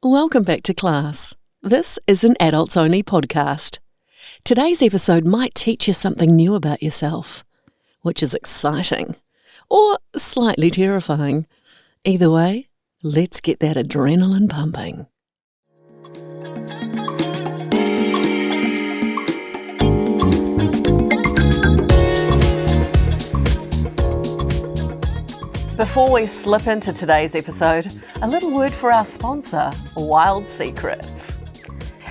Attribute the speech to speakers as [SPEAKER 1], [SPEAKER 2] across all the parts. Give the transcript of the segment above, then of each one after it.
[SPEAKER 1] Welcome back to class. This is an adults-only podcast. Today's episode might teach you something new about yourself, which is exciting, or slightly terrifying. Either way, let's get that adrenaline pumping. Before we slip into today's episode, a little word for our sponsor, Wild Secrets.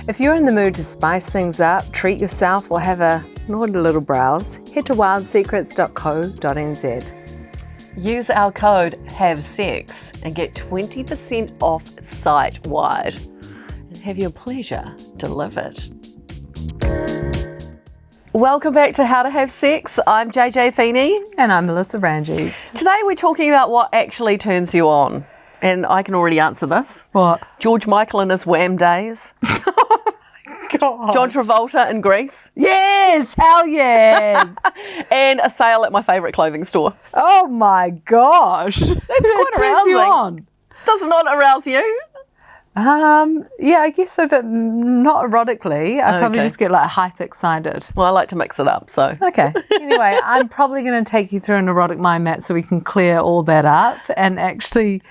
[SPEAKER 2] If you're in the mood to spice things up, treat yourself, or have a naughty little browse, head to wildsecrets.co.nz.
[SPEAKER 1] Use our code HAVESEX and get 20% off site-wide. And have your pleasure delivered. Welcome back to How to Have Sex. I'm JJ Feeney.
[SPEAKER 2] And I'm Melissa Ranges.
[SPEAKER 1] Today we're talking about what actually turns you on. And I can already answer this.
[SPEAKER 2] What?
[SPEAKER 1] George Michael and his wham days.
[SPEAKER 2] God.
[SPEAKER 1] John Travolta in Greece.
[SPEAKER 2] Yes! Hell yes!
[SPEAKER 1] And a sale at my favourite clothing store.
[SPEAKER 2] Oh my gosh.
[SPEAKER 1] That's quite
[SPEAKER 2] turns you
[SPEAKER 1] arousing.
[SPEAKER 2] on.
[SPEAKER 1] Does it not arouse you?
[SPEAKER 2] Yeah, I guess so, but not erotically. I probably
[SPEAKER 1] Okay.
[SPEAKER 2] just get like hyper excited.
[SPEAKER 1] Well, I like to mix it up, so.
[SPEAKER 2] Okay. Anyway, I'm probably going to take you through an erotic mind map so we can clear all that up and actually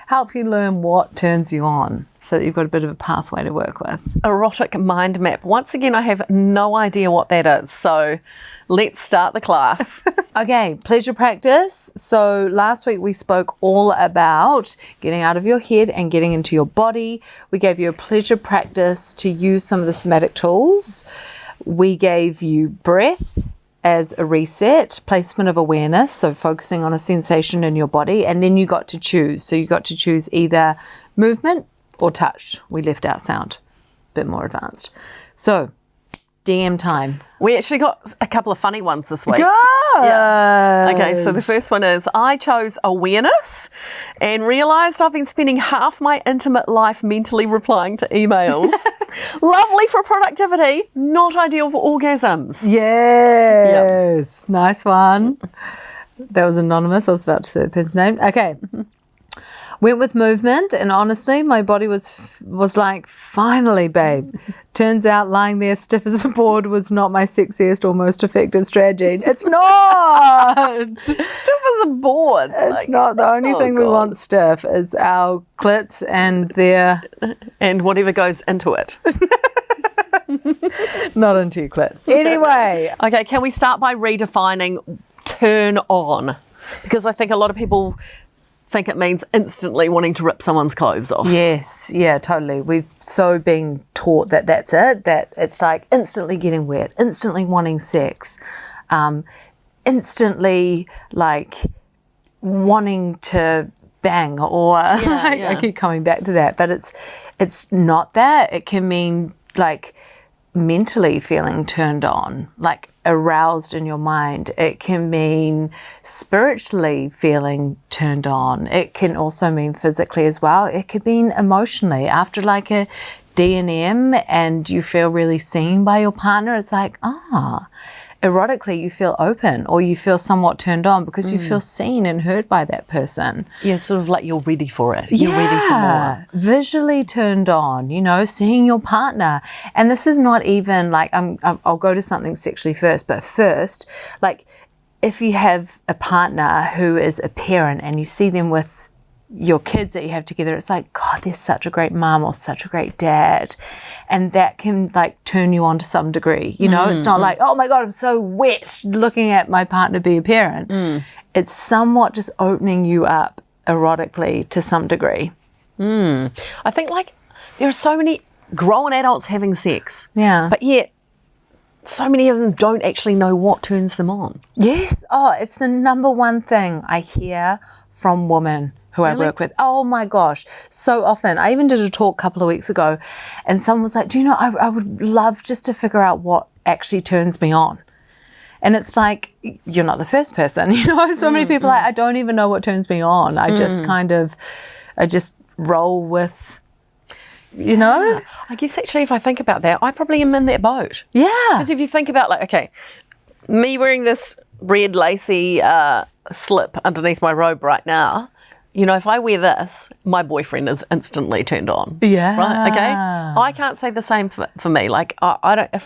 [SPEAKER 2] help you learn what turns you on so that you've got a bit of a pathway to work with.
[SPEAKER 1] Erotic mind map. Once again, I have no idea what that is, so let's start the class.
[SPEAKER 2] Okay, pleasure practice. So last week we spoke all about getting out of your head and getting into your body. We gave you a pleasure practice to use some of the somatic tools. We gave you breath as a reset, placement of awareness, so focusing on a sensation in your body, and then you got to choose. So you got to choose either movement or touch. We left out sound, a bit more advanced. So DM time.
[SPEAKER 1] We actually got a couple of funny ones this week.
[SPEAKER 2] Good.
[SPEAKER 1] Yeah. Okay, so the first one is, I chose awareness and realised I've been spending half my intimate life mentally replying to emails. Lovely for productivity, not ideal for orgasms.
[SPEAKER 2] Yes. Nice one. That was anonymous. I was about to say the person's name. Okay. Went with movement, and honestly, my body was like, finally, babe. Turns out lying there stiff as a board was not my sexiest or most effective strategy. It's not.
[SPEAKER 1] Stiff as a board.
[SPEAKER 2] It's not. The only thing we
[SPEAKER 1] God.
[SPEAKER 2] want stiff is our clits and their...
[SPEAKER 1] And whatever goes into it.
[SPEAKER 2] Not into your clit. Anyway.
[SPEAKER 1] Okay, can we start by redefining turn on? Because I think a lot of people think it means instantly wanting to rip someone's clothes off.
[SPEAKER 2] Yes, yeah, totally. We've so been taught that that's it, that it's like instantly getting wet, instantly wanting sex, instantly like wanting to bang, or I keep coming back to that, but it's not that. It can mean like mentally feeling turned on, like aroused in your mind. It can mean spiritually feeling turned on. It can also mean physically as well. It could mean emotionally. After like a D&M and you feel really seen by your partner, it's like, erotically you feel open, or you feel somewhat turned on because you feel seen and heard by that person.
[SPEAKER 1] Yeah, sort of like you're ready for it. You're ready for more.
[SPEAKER 2] Visually turned on, seeing your partner. And this is not even like, I'll go to something sexually first, but first, like if you have a partner who is a parent and you see them with your kids that you have together, it's like, God, they're such a great mom or such a great dad. And that can like turn you on to some degree, it's not like, oh my God, I'm so wet looking at my partner be a parent. It's somewhat just opening you up erotically to some degree.
[SPEAKER 1] I think like there are so many grown adults having sex.
[SPEAKER 2] Yeah.
[SPEAKER 1] But yet so many of them don't actually know what turns them on.
[SPEAKER 2] Yes. Oh, it's the number one thing I hear from women who I work with. Oh my gosh, so often. I even did a talk a couple of weeks ago and someone was like, do you know, I would love just to figure out what actually turns me on. And it's like, you're not the first person, so many people are like, I don't even know what turns me on. I just I just roll with,
[SPEAKER 1] I guess actually if I think about that, I probably am in that boat.
[SPEAKER 2] Yeah.
[SPEAKER 1] Because if you think about like, okay, me wearing this red lacy slip underneath my robe right now, you know, if I wear this, my boyfriend is instantly turned on.
[SPEAKER 2] Yeah.
[SPEAKER 1] Right? Okay? I can't say the same for me. Like, I don't...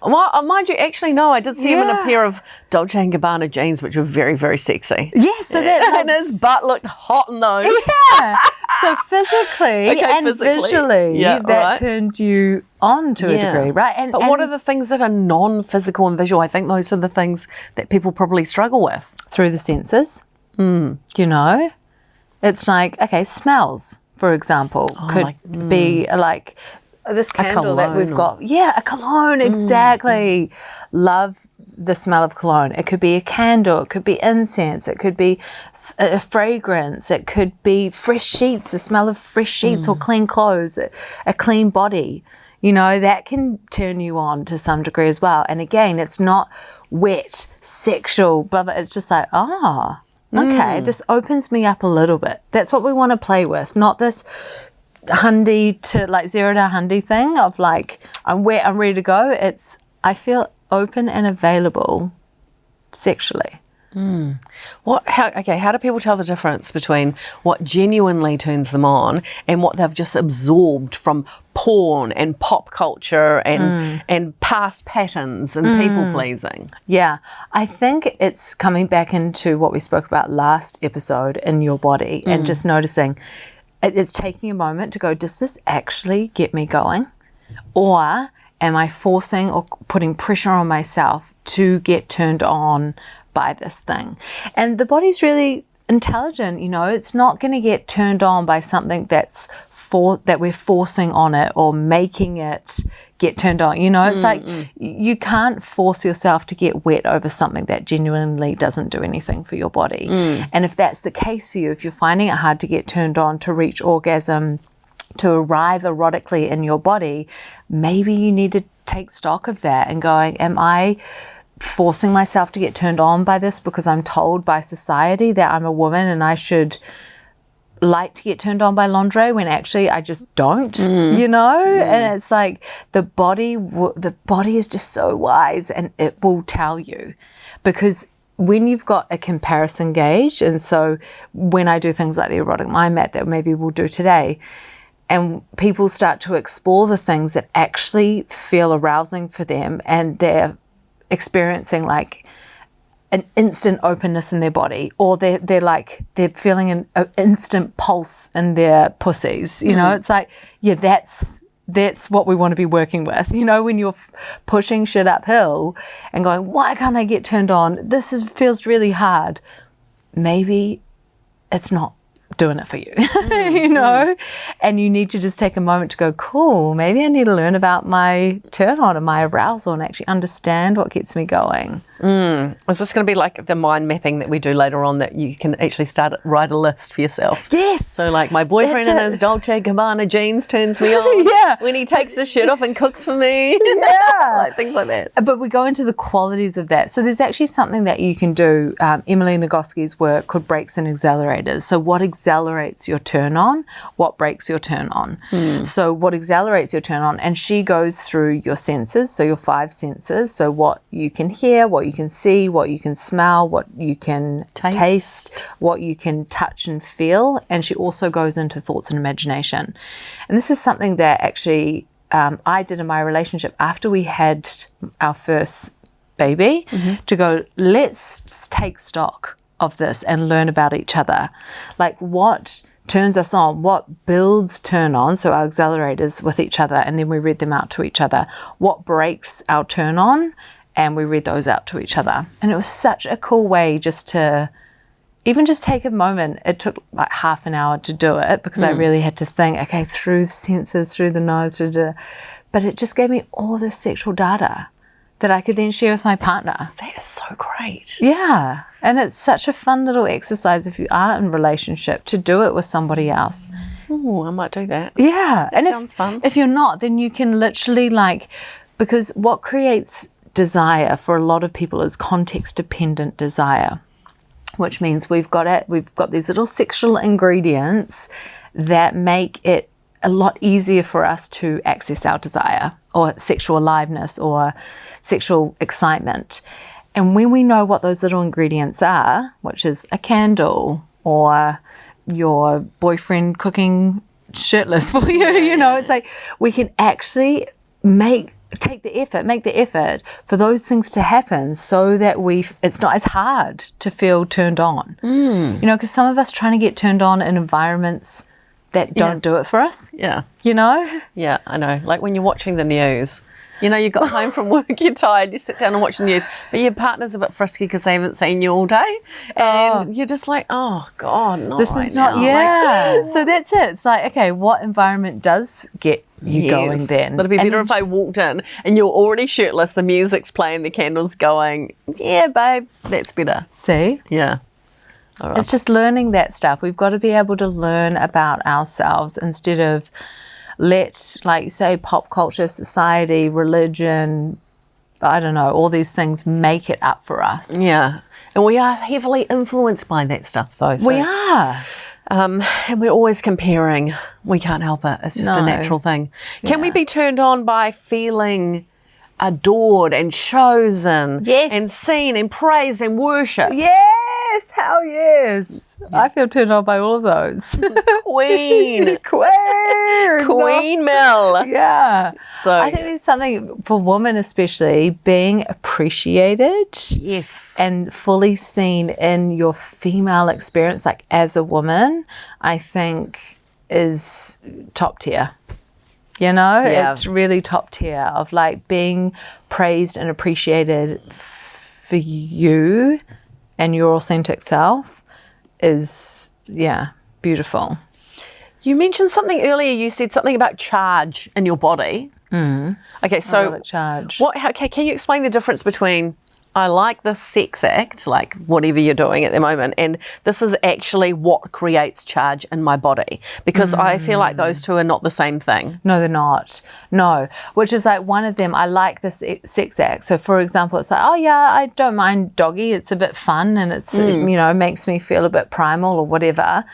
[SPEAKER 1] Mind you, actually, no, I did see him in a pair of Dolce & Gabbana jeans, which were very, very sexy.
[SPEAKER 2] Yes, so that...
[SPEAKER 1] and his butt looked hot in those.
[SPEAKER 2] Yeah. So physically visually, that turned you on to a degree, right?
[SPEAKER 1] But what are the things that are non-physical and visual? I think those are the things that people probably struggle with.
[SPEAKER 2] Through the senses, you know? It's like, okay, smells, for example, could be like... This candle that we've got. Yeah, a cologne, exactly. Love the smell of cologne. It could be a candle, it could be incense, it could be a fragrance, it could be fresh sheets, the smell of fresh sheets or clean clothes, a clean body. You know, that can turn you on to some degree as well. And again, it's not wet, sexual, blah, blah. It's just like, okay, this opens me up a little bit. That's what we want to play with, not this hundy to like 0 to 100 thing of like I'm ready to go. It's I feel open and available sexually.
[SPEAKER 1] How do people tell the difference between what genuinely turns them on and what they've just absorbed from porn and pop culture and past patterns and people pleasing?
[SPEAKER 2] Yeah, I think it's coming back into what we spoke about last episode in your body and just noticing it's taking a moment to go, does this actually get me going? Or am I forcing or putting pressure on myself to get turned on by this thing? And the body's really intelligent, you know, it's not going to get turned on by something that we're forcing on it or making it get turned on. You know, it's like you can't force yourself to get wet over something that genuinely doesn't do anything for your body. And if that's the case for you, if you're finding it hard to get turned on, to reach orgasm, to arrive erotically in your body, maybe you need to take stock of that and going, am I forcing myself to get turned on by this because I'm told by society that I'm a woman and I should like to get turned on by lingerie when actually I just don't, you know? And it's like the body is just so wise and it will tell you, because when you've got a comparison gauge, and so when I do things like the erotic mind map that maybe we'll do today, and people start to explore the things that actually feel arousing for them and they're experiencing like an instant openness in their body, or they're feeling an instant pulse in their pussies, you know, it's like, yeah, that's what we want to be working with. You know, when you're pushing shit uphill and going, why can't I get turned on? Feels really hard. Maybe it's not doing it for you, you know, and you need to just take a moment to go, cool, maybe I need to learn about my turn on and my arousal and actually understand what gets me going.
[SPEAKER 1] Is this going to be like the mind mapping that we do later on, that you can actually write a list for yourself?
[SPEAKER 2] Yes.
[SPEAKER 1] So like, my boyfriend in his Dolce & Gabbana jeans turns me on.
[SPEAKER 2] Yeah.
[SPEAKER 1] When he takes his shirt off and cooks for me.
[SPEAKER 2] Yeah.
[SPEAKER 1] Like things like that.
[SPEAKER 2] But we go into the qualities of that. So there's actually something that you can do. Emily Nagoski's work called Brakes and Accelerators. So what accelerates your turn on? What breaks your turn on? So what accelerates your turn on? And she goes through your senses, so your 5 senses. So what you can hear, what you can see, what you can smell, what you can taste, what you can touch and feel. And she also goes into thoughts and imagination. And this is something that actually I did in my relationship after we had our first baby, to go, let's take stock of this and learn about each other. Like, what turns us on, what builds turn on, so our accelerators with each other, and then we read them out to each other. What breaks our turn on, and we read those out to each other. And it was such a cool way just to even just take a moment. It took like half an hour to do it because I really had to think, okay, through the senses, through the nose, but it just gave me all this sexual data that I could then share with my partner.
[SPEAKER 1] That is so great.
[SPEAKER 2] Yeah. And it's such a fun little exercise if you are in a relationship to do it with somebody else.
[SPEAKER 1] Oh, I might do that.
[SPEAKER 2] Yeah.
[SPEAKER 1] That sounds fun.
[SPEAKER 2] If you're not, then you can literally because what creates desire for a lot of people is context-dependent desire, which means we've got these little sexual ingredients that make it a lot easier for us to access our desire or sexual aliveness or sexual excitement. And when we know what those little ingredients are, which is a candle, or your boyfriend cooking shirtless for you. You know, it's like we can actually make the effort for those things to happen so that it's not as hard to feel turned on. You know, because some of us trying to get turned on in environments that don't do it for us.
[SPEAKER 1] Yeah.
[SPEAKER 2] You know?
[SPEAKER 1] Yeah, I know. Like when you're watching the news, you know, you got home from work, you're tired, you sit down and watch the news, but your partner's a bit frisky because they haven't seen you all day. And you're just like, oh, God, not
[SPEAKER 2] this
[SPEAKER 1] right
[SPEAKER 2] is not,
[SPEAKER 1] now. Like,
[SPEAKER 2] so that's it. It's like, okay, what environment does get you going then?
[SPEAKER 1] But it'd be better if I walked in and you're already shirtless, the music's playing, the candle's going. Yeah, babe, that's better.
[SPEAKER 2] See?
[SPEAKER 1] Yeah. All right.
[SPEAKER 2] It's just learning that stuff. We've got to be able to learn about ourselves instead of let, like, say, pop culture, society, religion, I don't know, all these things make it up for us.
[SPEAKER 1] Yeah. And we are heavily influenced by that stuff, though. So,
[SPEAKER 2] we are.
[SPEAKER 1] and we're always comparing. We can't help it. It's just a natural thing. Can we be turned on by feeling adored and chosen and seen and praised and worshipped?
[SPEAKER 2] Yes, hell yes. Yeah. I feel turned on by all of those.
[SPEAKER 1] Queen. Queen Mel.
[SPEAKER 2] Yeah.
[SPEAKER 1] So
[SPEAKER 2] I think there's something for women especially, being appreciated.
[SPEAKER 1] Yes.
[SPEAKER 2] And fully seen in your female experience, like as a woman, I think is top tier. You know, it's really top tier of like being praised and appreciated for you and your authentic self is, beautiful.
[SPEAKER 1] You mentioned something earlier. You said something about charge in your body. Okay, so
[SPEAKER 2] charge.
[SPEAKER 1] Can you explain the difference between I like this sex act, like whatever you're doing at the moment, and this is actually what creates charge in my body? Because I feel like those two are not the same thing.
[SPEAKER 2] No, they're not. No, which is like one of them, I like this sex act. So for example, it's like, oh yeah, I don't mind doggy. It's a bit fun and it's, you know, makes me feel a bit primal or whatever.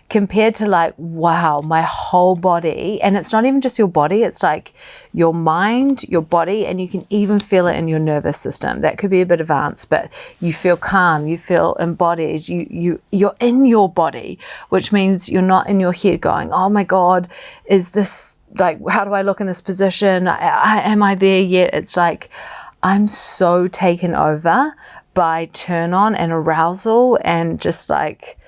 [SPEAKER 2] Compared to like, wow, my whole body, and it's not even just your body, it's like your mind, your body, and you can even feel it in your nervous system. That could be a bit advanced, but you feel calm, you feel embodied, you're in your body, which means you're not in your head going, oh my God, is this, like, how do I look in this position? Am I there yet? It's like, I'm so taken over by turn on and arousal and just like,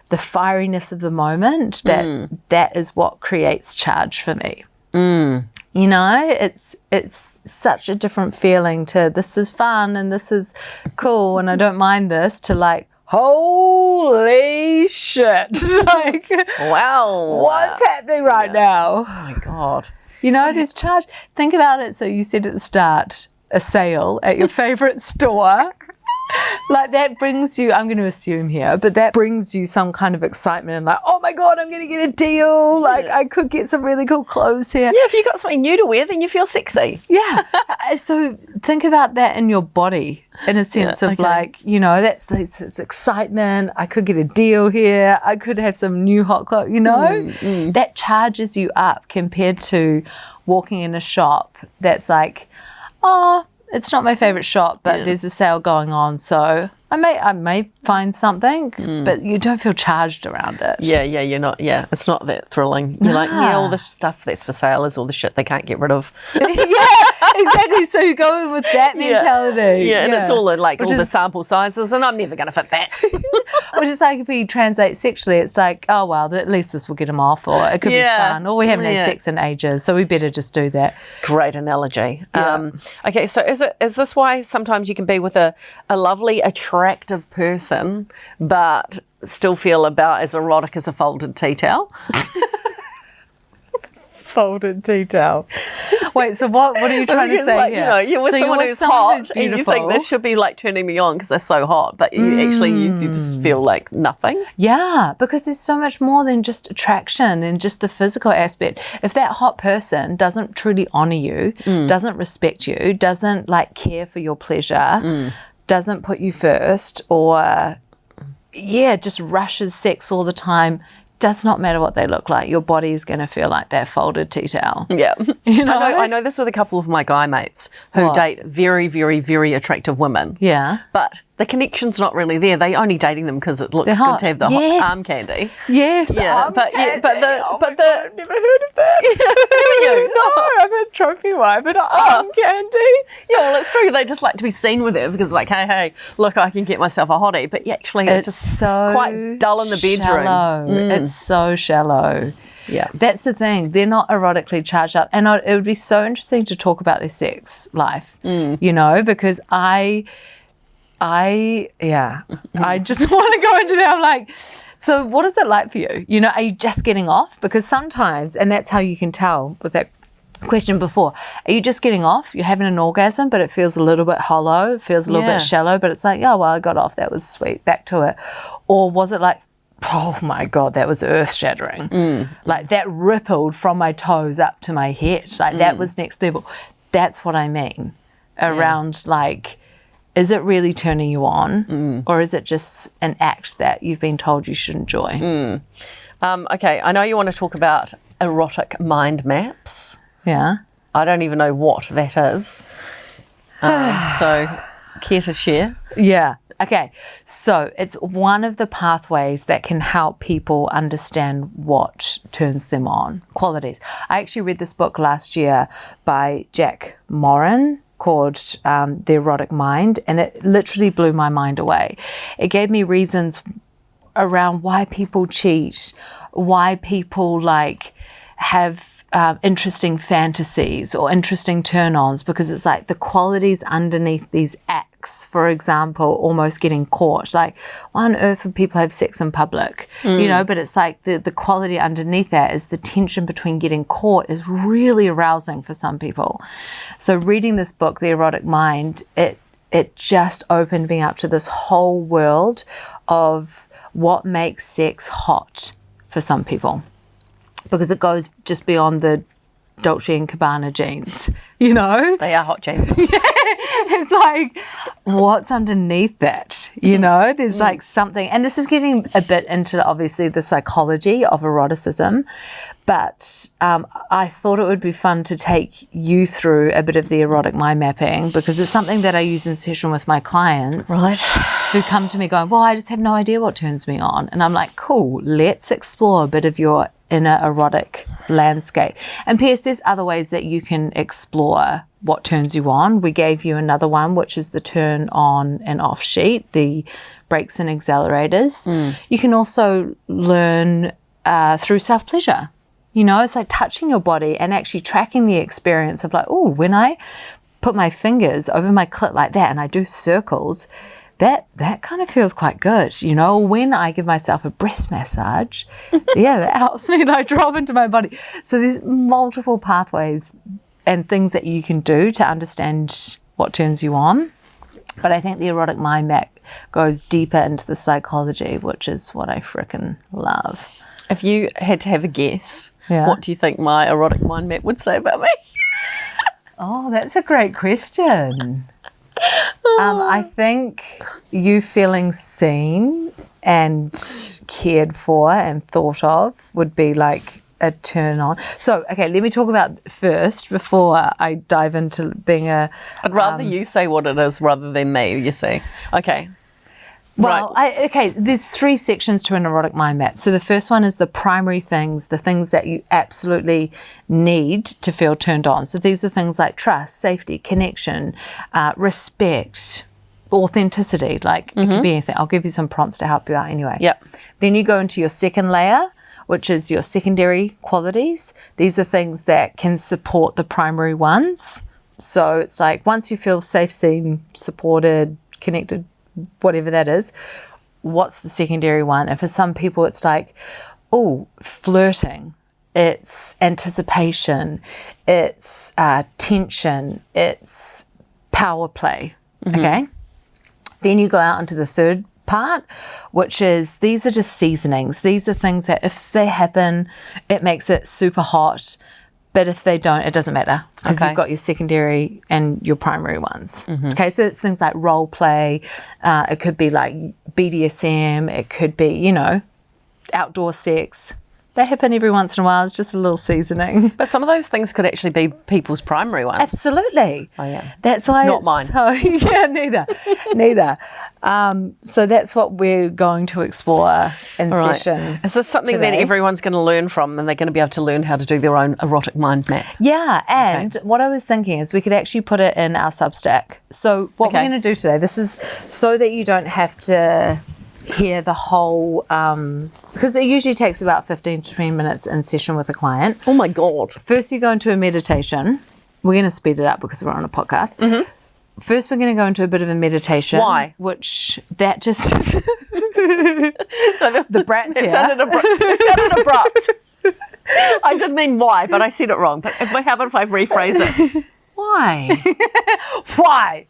[SPEAKER 2] the fieriness of the moment, that is what creates charge for me. You know, it's such a different feeling to this is fun and this is cool and I don't mind this, to like, holy shit. Like,
[SPEAKER 1] wow.
[SPEAKER 2] What's happening right now?
[SPEAKER 1] Oh my God.
[SPEAKER 2] You know, there's charge. Think about it. So you said at the start, a sale at your favorite store. Like that brings you, I'm going to assume here, but that brings you some kind of excitement and like, oh my God, I'm going to get a deal. Like I could get some really cool clothes here.
[SPEAKER 1] Yeah, if you got something new to wear, then you feel sexy.
[SPEAKER 2] Yeah. So think about that in your body in a sense of like, you know, that's this excitement. I could get a deal here. I could have some new hot clothes, you know, that charges you up compared to walking in a shop that's like, oh, it's not my favorite shop, but there's a sale going on, so I may find something, but you don't feel charged around it.
[SPEAKER 1] Yeah, you're not. Yeah, it's not that thrilling. You're like, all the stuff that's for sale is all the shit they can't get rid of.
[SPEAKER 2] Yeah, exactly. So you go in with that mentality.
[SPEAKER 1] Yeah, and it's all like all the sample sizes, and I'm never going to fit that.
[SPEAKER 2] Which is like if we translate sexually, it's like, oh well, at least this will get them off, or it could be fun, or we haven't had sex in ages, so we better just do that.
[SPEAKER 1] Great analogy. Okay, so is this why sometimes you can be with a lovely, attractive person, but still feel about as erotic as a folded tea towel?
[SPEAKER 2] Folded tea towel. Wait, so what are you trying to say
[SPEAKER 1] like,
[SPEAKER 2] here?
[SPEAKER 1] You know, you're with someone who's hot and you think this should be like turning me on because they're so hot, but you actually you just feel like nothing.
[SPEAKER 2] Yeah, because there's so much more than just attraction, than just the physical aspect. If that hot person doesn't truly honor you, doesn't respect you, doesn't like care for your pleasure, doesn't put you first, or just rushes sex all the time, does not matter what they look like. Your body is going to feel like that folded tea towel.
[SPEAKER 1] Yeah.
[SPEAKER 2] You know?
[SPEAKER 1] I know this with a couple of my guy mates who date very, very, very attractive women.
[SPEAKER 2] Yeah.
[SPEAKER 1] But the connection's not really there. They're only dating them because it looks good to have the arm candy.
[SPEAKER 2] Yes.
[SPEAKER 1] Yeah. But
[SPEAKER 2] I've never heard of that.
[SPEAKER 1] You?
[SPEAKER 2] No, I'm a trophy wife, but arm candy.
[SPEAKER 1] Yeah, well, it's true. They just like to be seen with it because, like, hey, look, I can get myself a hottie. But actually, it's just
[SPEAKER 2] so
[SPEAKER 1] quite dull in the bedroom.
[SPEAKER 2] It's so shallow.
[SPEAKER 1] Yeah.
[SPEAKER 2] That's the thing. They're not erotically charged up. And it would be so interesting to talk about their sex life, you know, because I just want to go into that. I'm like, so what is it like for you? You know, are you just getting off? Because sometimes, and that's how you can tell with that question before, are you just getting off? You're having an orgasm, but it feels a little bit hollow. It feels a little bit shallow, but it's like, oh, well, I got off. That was sweet. Back to it. Or was it like, oh my God, that was earth shattering. Like that rippled from my toes up to my head. Like that was next level. That's what I mean around like, is it really turning you on or is it just an act that you've been told you should enjoy?
[SPEAKER 1] Okay, I know you want to talk about erotic mind maps.
[SPEAKER 2] Yeah.
[SPEAKER 1] I don't even know what that is. So, care to share?
[SPEAKER 2] Yeah. Okay. So it's one of the pathways that can help people understand what turns them on, qualities. I actually read this book last year by Jack Morin called The Erotic Mind, and it literally blew my mind away. It gave me reasons around why people cheat, why people like have interesting fantasies or interesting turn-ons, because it's like the qualities underneath these acts, for example, almost getting caught. Like, why on earth would people have sex in public? You know, but it's like the quality underneath that is the tension between getting caught is really arousing for some people. So reading this book, The Erotic Mind, it just opened me up to this whole world of what makes sex hot for some people. Because it goes just beyond the Dolce & Gabbana jeans, you know?
[SPEAKER 1] They are hot jeans.
[SPEAKER 2] It's like, what's underneath that, you know? There's like something, and this is getting a bit into obviously the psychology of eroticism, but I thought it would be fun to take you through a bit of the erotic mind mapping, because it's something that I use in session with my clients.
[SPEAKER 1] Right.
[SPEAKER 2] Who come to me going, well, I just have no idea what turns me on. And I'm like, cool, let's explore a bit of your inner erotic landscape. And P.S., there's other ways that you can explore what turns you on. We gave you another one, which is the turn on and off sheet, the brakes and accelerators. You can also learn through self-pleasure. You know, it's like touching your body and actually tracking the experience of like, oh, when I put my fingers over my clit like that and I do circles, that kind of feels quite good, you know. When I give myself a breast massage, that helps me like drop into my body. So there's multiple pathways and things that you can do to understand what turns you on. But I think the erotic mind map goes deeper into the psychology, which is what I frickin' love.
[SPEAKER 1] If you had to have a guess, what do you think my erotic mind map would say about me?
[SPEAKER 2] Oh, that's a great question. I think you feeling seen and cared for and thought of would be like a turn on. So, okay, let me talk about first before I dive into being a...
[SPEAKER 1] I'd rather you say what it is rather than me, you see. Okay.
[SPEAKER 2] Well,
[SPEAKER 1] right.
[SPEAKER 2] There's 3 sections to an erotic mind map. So the first one is the primary things, the things that you absolutely need to feel turned on. So these are things like trust, safety, connection, respect, authenticity. Like it could be anything. I'll give you some prompts to help you out anyway.
[SPEAKER 1] Yep.
[SPEAKER 2] Then you go into your second layer, which is your secondary qualities. These are things that can support the primary ones. So it's like once you feel safe, seen, supported, connected, whatever that is, what's the secondary one? And for some people it's like, oh, flirting, it's anticipation, it's tension, it's power play. Okay, then you go out into the third part, which is these are just seasonings. These are things that if they happen, it makes it super hot. But if they don't, it doesn't matter because you've got your secondary and your primary ones. Okay, so it's things like role play. It could be like BDSM. It could be, you know, outdoor sex. They happen every once in a while. It's just a little seasoning.
[SPEAKER 1] But some of those things could actually be people's primary ones.
[SPEAKER 2] Absolutely.
[SPEAKER 1] Oh, yeah.
[SPEAKER 2] That's why
[SPEAKER 1] Not mine.
[SPEAKER 2] So, yeah, neither. So that's what we're going to explore in session.
[SPEAKER 1] Is this something
[SPEAKER 2] today.
[SPEAKER 1] that everyone's going to learn from, and they're going to be able to learn how to do their own erotic mind map?
[SPEAKER 2] Yeah, and what I was thinking is we could actually put it in our Substack. So what we're going to do today, this is so that you don't have to hear the whole, because it usually takes about 15 to 20 minutes in session with a client.
[SPEAKER 1] Oh my God.
[SPEAKER 2] First you go into a meditation. We're going to speed it up because we're on a podcast. Mm-hmm. First we're going to go into a bit of a meditation.
[SPEAKER 1] Why?
[SPEAKER 2] Which, that just, the brats here.
[SPEAKER 1] It sounded abrupt. I didn't mean why, but I said it wrong. But if I rephrase it. Why?
[SPEAKER 2] Why?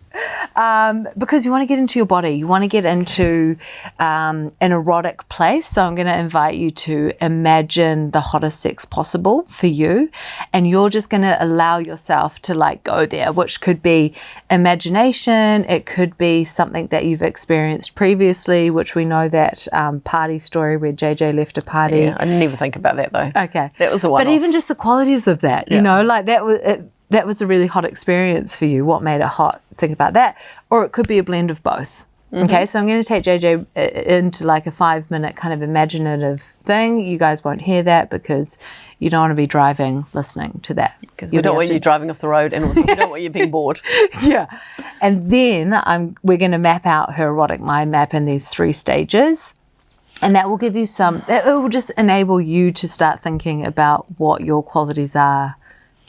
[SPEAKER 2] Because you want to get into your body. You want to get into an erotic place. So I'm going to invite you to imagine the hottest sex possible for you. And you're just going to allow yourself to like go there, which could be imagination. It could be something that you've experienced previously, which we know that party story where JJ left a party.
[SPEAKER 1] Yeah, I didn't even think about that though.
[SPEAKER 2] Okay.
[SPEAKER 1] That was a one-off.
[SPEAKER 2] But even just the qualities of that, you know, like that was... that was a really hot experience for you. What made it hot? Think about that. Or it could be a blend of both. Mm-hmm. Okay, so I'm going to take JJ into like a 5-minute kind of imaginative thing. You guys won't hear that because you don't want to be driving listening to that.
[SPEAKER 1] We don't want you driving off the road, and also we don't want you being bored.
[SPEAKER 2] Yeah. And then we're going to map out her erotic mind map in these 3 stages. And that will give you it will just enable you to start thinking about what your qualities are,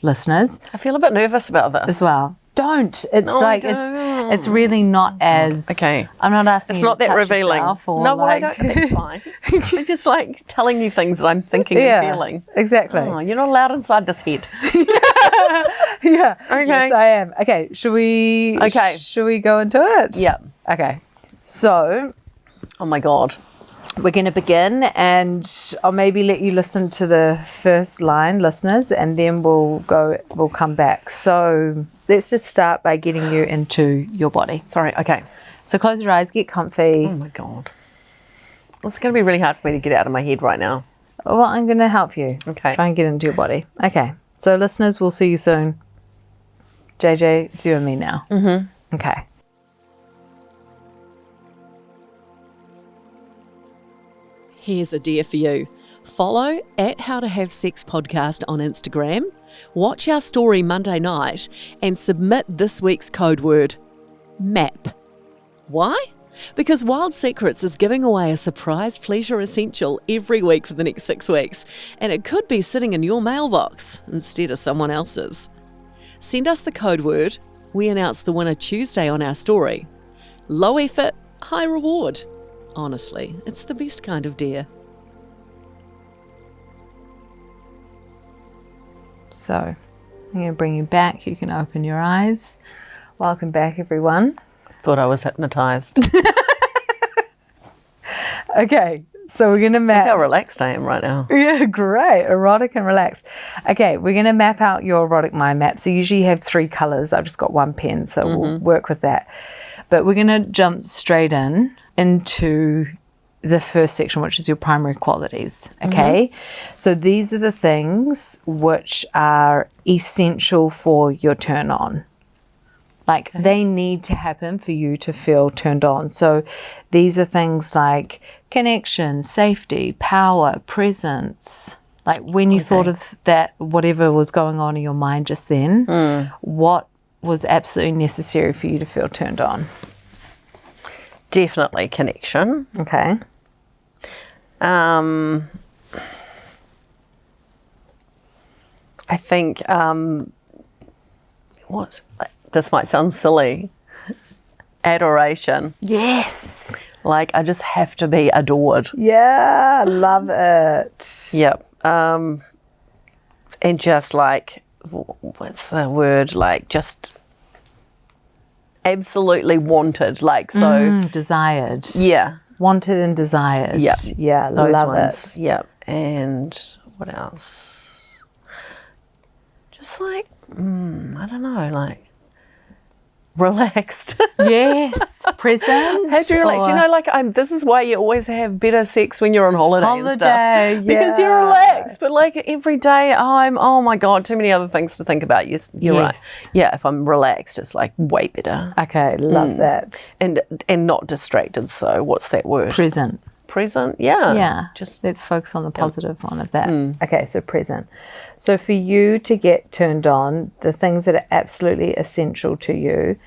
[SPEAKER 2] listeners.
[SPEAKER 1] I feel a bit nervous about this
[SPEAKER 2] as well. Don't. It's really not as.
[SPEAKER 1] Okay.
[SPEAKER 2] I'm not asking.
[SPEAKER 1] It's
[SPEAKER 2] you
[SPEAKER 1] not
[SPEAKER 2] to
[SPEAKER 1] that
[SPEAKER 2] touch
[SPEAKER 1] revealing.
[SPEAKER 2] or
[SPEAKER 1] No, well, I don't. That's fine. I'm just like telling you things that I'm thinking and feeling.
[SPEAKER 2] Exactly.
[SPEAKER 1] Oh, you're not allowed inside this head.
[SPEAKER 2] Yeah.
[SPEAKER 1] Okay.
[SPEAKER 2] Yes, I am. Okay. Should we?
[SPEAKER 1] Okay.
[SPEAKER 2] Should we go into it?
[SPEAKER 1] Yeah.
[SPEAKER 2] Okay. So.
[SPEAKER 1] Oh my God.
[SPEAKER 2] We're going to begin, and I'll maybe let you listen to the first line, listeners, and then we'll come back. So let's just start by getting you into your body.
[SPEAKER 1] Sorry, okay.
[SPEAKER 2] So close your eyes, get comfy.
[SPEAKER 1] Oh my God. It's going to be really hard for me to get out of my head right now.
[SPEAKER 2] Well, I'm going to help you.
[SPEAKER 1] Okay.
[SPEAKER 2] Try and get into your body. Okay. So listeners, we'll see you soon. JJ, it's you and me now. Mm-hmm. Okay.
[SPEAKER 1] Here's a deal for you. Follow @HowToHaveSex podcast on Instagram, watch our story Monday night, and submit this week's code word, MAP. Why? Because Wild Secrets is giving away a surprise pleasure essential every week for the next 6 weeks, and it could be sitting in your mailbox instead of someone else's. Send us the code word. We announce the winner Tuesday on our story. Low effort, high reward. Honestly, it's the best kind of deer.
[SPEAKER 2] So, I'm going to bring you back. You can open your eyes. Welcome back, everyone.
[SPEAKER 1] Thought I was hypnotised.
[SPEAKER 2] Okay, so we're going to map...
[SPEAKER 1] Look how relaxed I am right now.
[SPEAKER 2] Yeah, great. Erotic and relaxed. Okay, we're going to map out your erotic mind map. So usually you have 3 colours. I've just got 1 pen, so we'll work with that. But we're going to jump straight into the first section, which is your primary qualities. Okay, so these are the things which are essential for your turn on. Like they need to happen for you to feel turned on. So these are things like connection, safety, power, presence. Like when you thought of that, whatever was going on in your mind just then, what was absolutely necessary for you to feel turned on?
[SPEAKER 1] Definitely connection.
[SPEAKER 2] Okay.
[SPEAKER 1] I think this might sound silly. Adoration.
[SPEAKER 2] Yes.
[SPEAKER 1] Like I just have to be adored.
[SPEAKER 2] Yeah, love it.
[SPEAKER 1] Yep. And just like, what's the word? Like just absolutely wanted. Like so.
[SPEAKER 2] Desired.
[SPEAKER 1] Yeah.
[SPEAKER 2] Wanted and desired.
[SPEAKER 1] Yep.
[SPEAKER 2] Yeah,
[SPEAKER 1] Those
[SPEAKER 2] love
[SPEAKER 1] ones.
[SPEAKER 2] it.
[SPEAKER 1] Yep. And what else? Just like, I don't know, like relaxed.
[SPEAKER 2] Yes, present.
[SPEAKER 1] How do you relax? You know, like this is why you always have better sex when you're on holiday and stuff.
[SPEAKER 2] Yeah.
[SPEAKER 1] Because you're relaxed. But like every day oh my God, too many other things to think about. You're right. Yeah, if I'm relaxed, it's like way better.
[SPEAKER 2] Okay, love that.
[SPEAKER 1] And not distracted. So what's that word?
[SPEAKER 2] Present.
[SPEAKER 1] Present, yeah.
[SPEAKER 2] Yeah, just let's focus on the positive one of that. Okay, so present. So for you to get turned on, the things that are absolutely essential to you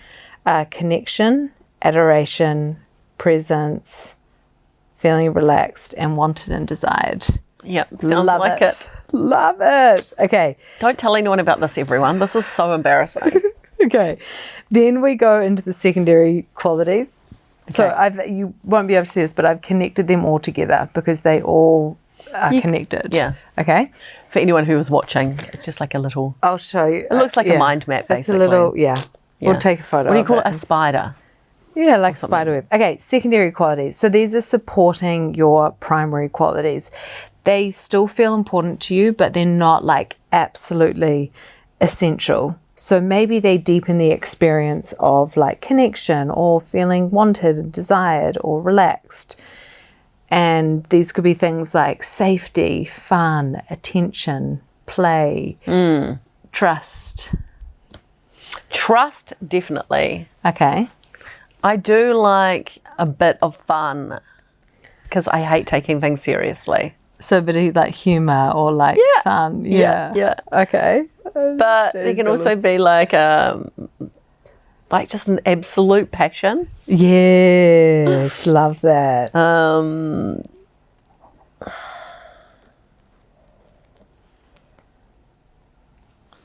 [SPEAKER 2] are connection, adoration, presence, feeling relaxed and wanted and desired.
[SPEAKER 1] Yep, sounds
[SPEAKER 2] Love
[SPEAKER 1] like it.
[SPEAKER 2] Love it. Okay.
[SPEAKER 1] Don't tell anyone about this, everyone. This is so embarrassing.
[SPEAKER 2] Okay. Then we go into the secondary qualities. So you won't be able to see this, but I've connected them all together because they all are connected.
[SPEAKER 1] Yeah.
[SPEAKER 2] Okay.
[SPEAKER 1] For anyone who was watching, it's just like a little...
[SPEAKER 2] I'll show you.
[SPEAKER 1] It looks like a mind map, basically.
[SPEAKER 2] It's a little, We'll take a photo.
[SPEAKER 1] What do you call it? A spider?
[SPEAKER 2] Yeah, like spider web. Okay, secondary qualities. So these are supporting your primary qualities. They still feel important to you, but they're not like absolutely essential. So maybe they deepen the experience of like connection or feeling wanted and desired or relaxed. And these could be things like safety, fun, attention, play, trust.
[SPEAKER 1] Trust, definitely.
[SPEAKER 2] Okay.
[SPEAKER 1] I do like a bit of fun because I hate taking things seriously.
[SPEAKER 2] So a bit of like humour or like fun.
[SPEAKER 1] Yeah.
[SPEAKER 2] Okay.
[SPEAKER 1] But there can also be like just an absolute passion.
[SPEAKER 2] Yes, love that.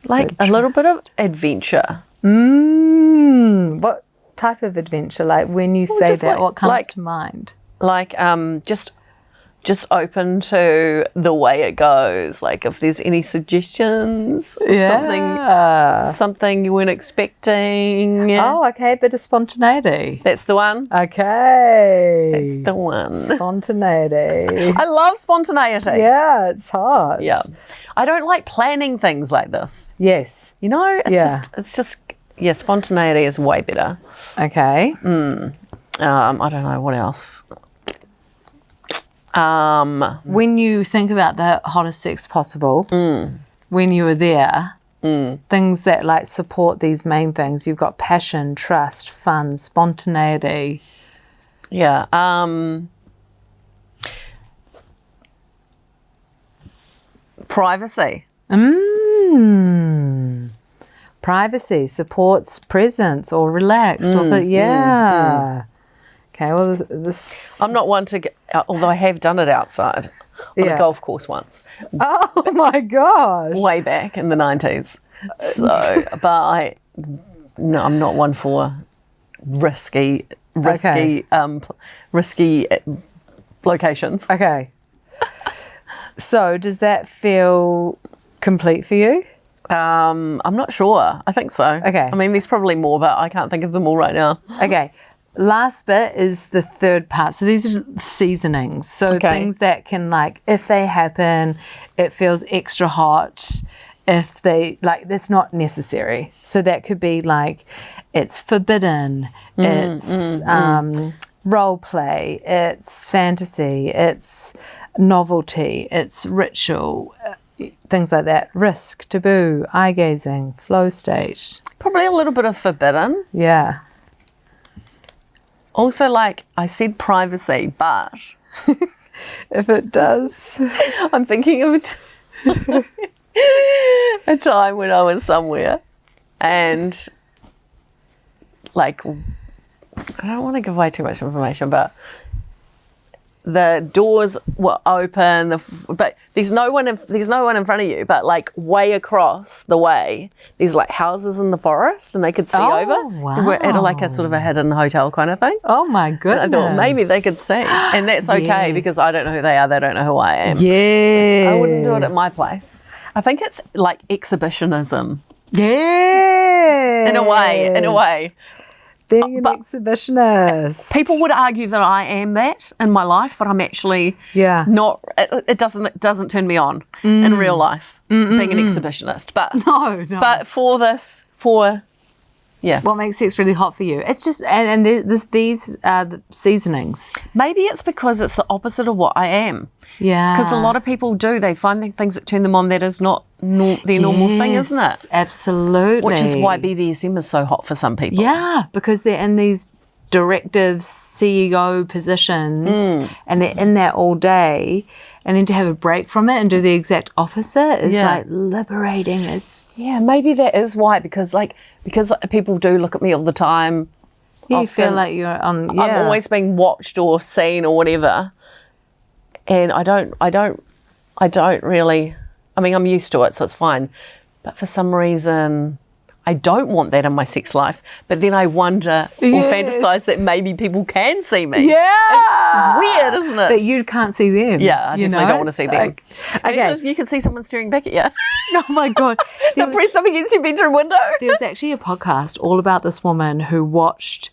[SPEAKER 1] Like a little bit of adventure.
[SPEAKER 2] What type of adventure? Like when you say that,
[SPEAKER 1] like,
[SPEAKER 2] what comes to mind?
[SPEAKER 1] Like just open to the way it goes. Like if there's any suggestions or something you weren't expecting.
[SPEAKER 2] Oh, okay, bit of spontaneity.
[SPEAKER 1] That's the one.
[SPEAKER 2] Okay.
[SPEAKER 1] That's the one.
[SPEAKER 2] Spontaneity.
[SPEAKER 1] I love spontaneity.
[SPEAKER 2] Yeah, it's hot.
[SPEAKER 1] Yeah. I don't like planning things like this.
[SPEAKER 2] Yes.
[SPEAKER 1] You know, it's just spontaneity is way better.
[SPEAKER 2] Okay.
[SPEAKER 1] I don't know what else.
[SPEAKER 2] When you think about the hottest sex possible, when you were there, things that like support these main things, you've got passion, trust, fun, spontaneity.
[SPEAKER 1] Yeah. Privacy.
[SPEAKER 2] Privacy supports presence or relaxed. Okay, well, this...
[SPEAKER 1] I'm not one to get, although I have done it outside on a golf course once.
[SPEAKER 2] Oh, my gosh.
[SPEAKER 1] Way back in the 90s. So, but I'm not one for risky locations.
[SPEAKER 2] Okay. So, does that feel complete for you?
[SPEAKER 1] I'm not sure. I think so.
[SPEAKER 2] Okay.
[SPEAKER 1] I mean, there's probably more, but I can't think of them all right now.
[SPEAKER 2] Okay. Last bit is the third part. So these are seasonings. So things that can like, if they happen, it feels extra hot. If they, like, that's not necessary. So that could be like, it's forbidden, it's role play, it's fantasy, it's novelty, it's ritual, things like that. Risk, taboo, eye gazing, flow state.
[SPEAKER 1] Probably a little bit of forbidden.
[SPEAKER 2] Yeah.
[SPEAKER 1] Also, like I said, privacy, but
[SPEAKER 2] if it does,
[SPEAKER 1] I'm thinking of a time when I was somewhere and like, I don't want to give away too much information, but the doors were open, but there's no one in front of you, but like way across the way, there's like houses in the forest and they could see over.
[SPEAKER 2] Wow.
[SPEAKER 1] We're at like a sort of a hidden hotel kind of thing.
[SPEAKER 2] Oh my goodness.
[SPEAKER 1] And I thought maybe they could see. And that's okay because I don't know who they are, they don't know who I am.
[SPEAKER 2] Yes.
[SPEAKER 1] I wouldn't do it at my place. I think it's like exhibitionism.
[SPEAKER 2] Yeah.
[SPEAKER 1] In a way.
[SPEAKER 2] Being an exhibitionist.
[SPEAKER 1] People would argue that I am that in my life, but I'm actually not. It doesn't turn me on in real life being an exhibitionist. But
[SPEAKER 2] no.
[SPEAKER 1] But for Yeah.
[SPEAKER 2] What makes sex really hot for you? It's just, and these are the seasonings.
[SPEAKER 1] Maybe it's because it's the opposite of what I am.
[SPEAKER 2] Yeah.
[SPEAKER 1] Because a lot of people do. They find the things that turn them on that is not their normal thing, isn't it?
[SPEAKER 2] Absolutely.
[SPEAKER 1] Which is why BDSM is so hot for some people.
[SPEAKER 2] Yeah, because they're in these directive CEO positions and they're in that all day, and then to have a break from it and do the exact opposite is like liberating.
[SPEAKER 1] Yeah, maybe that is why, because people do look at me all the time.
[SPEAKER 2] You feel like you're on. Yeah.
[SPEAKER 1] I'm always being watched or seen or whatever, and I don't really. I mean, I'm used to it, so it's fine. But for some reason, I don't want that in my sex life. But then I wonder or fantasize that maybe people can see me.
[SPEAKER 2] Yeah.
[SPEAKER 1] It's weird, isn't it?
[SPEAKER 2] But you can't see them.
[SPEAKER 1] Yeah, I definitely don't want to see them.
[SPEAKER 2] Okay.
[SPEAKER 1] You can see someone staring back at you.
[SPEAKER 2] Oh my God.
[SPEAKER 1] They'll press up against your bedroom window.
[SPEAKER 2] There's actually a podcast all about this woman who watched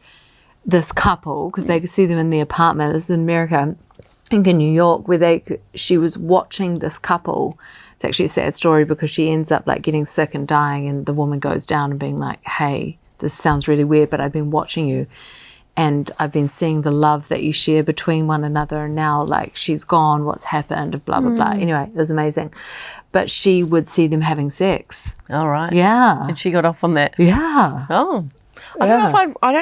[SPEAKER 2] this couple, because they could see them in the apartment. This is in America, I think in New York, where she was watching this couple. It's actually a sad story because she ends up like getting sick and dying, and the woman goes down and being like, hey, this sounds really weird, but I've been watching you and I've been seeing the love that you share between one another, and now like she's gone, what's happened, blah, blah, blah. Anyway, it was amazing. But she would see them having sex.
[SPEAKER 1] All right.
[SPEAKER 2] Yeah.
[SPEAKER 1] And she got off on that.
[SPEAKER 2] Yeah.
[SPEAKER 1] Oh. I don't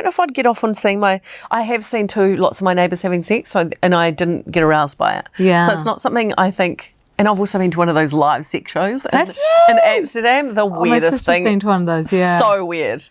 [SPEAKER 1] know if I'd get off on seeing I have seen lots of my neighbours having sex, and I didn't get aroused by it.
[SPEAKER 2] Yeah.
[SPEAKER 1] So it's not something I think. And I've also been to one of those live sex shows in Amsterdam. The weirdest thing.
[SPEAKER 2] My sister's been to one of those, yeah.
[SPEAKER 1] So weird.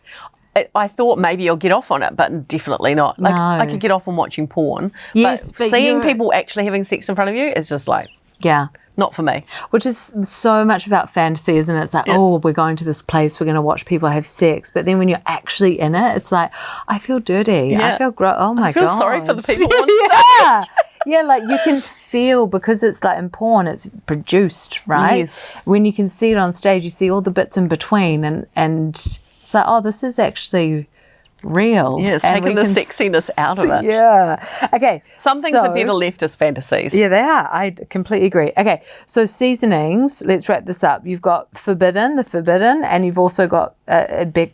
[SPEAKER 1] I thought maybe I'll get off on it, but definitely not. Like,
[SPEAKER 2] No.
[SPEAKER 1] I could get off on watching porn,
[SPEAKER 2] Yes,
[SPEAKER 1] but seeing people actually having sex in front of you is just like,
[SPEAKER 2] Yeah.
[SPEAKER 1] not for me.
[SPEAKER 2] Which is so much about fantasy, isn't it? It's like, oh, we're going to this place, we're going to watch people have sex. But then when you're actually in it, it's like, I feel dirty.
[SPEAKER 1] Yeah.
[SPEAKER 2] I feel gross. Oh my God.
[SPEAKER 1] I feel sorry for the people on stage.
[SPEAKER 2] Yeah, like you can feel, because it's like in porn, it's produced, right?
[SPEAKER 1] Yes.
[SPEAKER 2] When you can see it on stage, you see all the bits in between, and it's like, oh, this is actually real.
[SPEAKER 1] Yeah, it's
[SPEAKER 2] And
[SPEAKER 1] taking
[SPEAKER 2] we
[SPEAKER 1] the
[SPEAKER 2] can
[SPEAKER 1] sexiness out of it.
[SPEAKER 2] Yeah. Okay.
[SPEAKER 1] Some things are better left as fantasies.
[SPEAKER 2] Yeah, they are. I completely agree. Okay, so seasonings, let's wrap this up. You've got the forbidden, and you've also got a big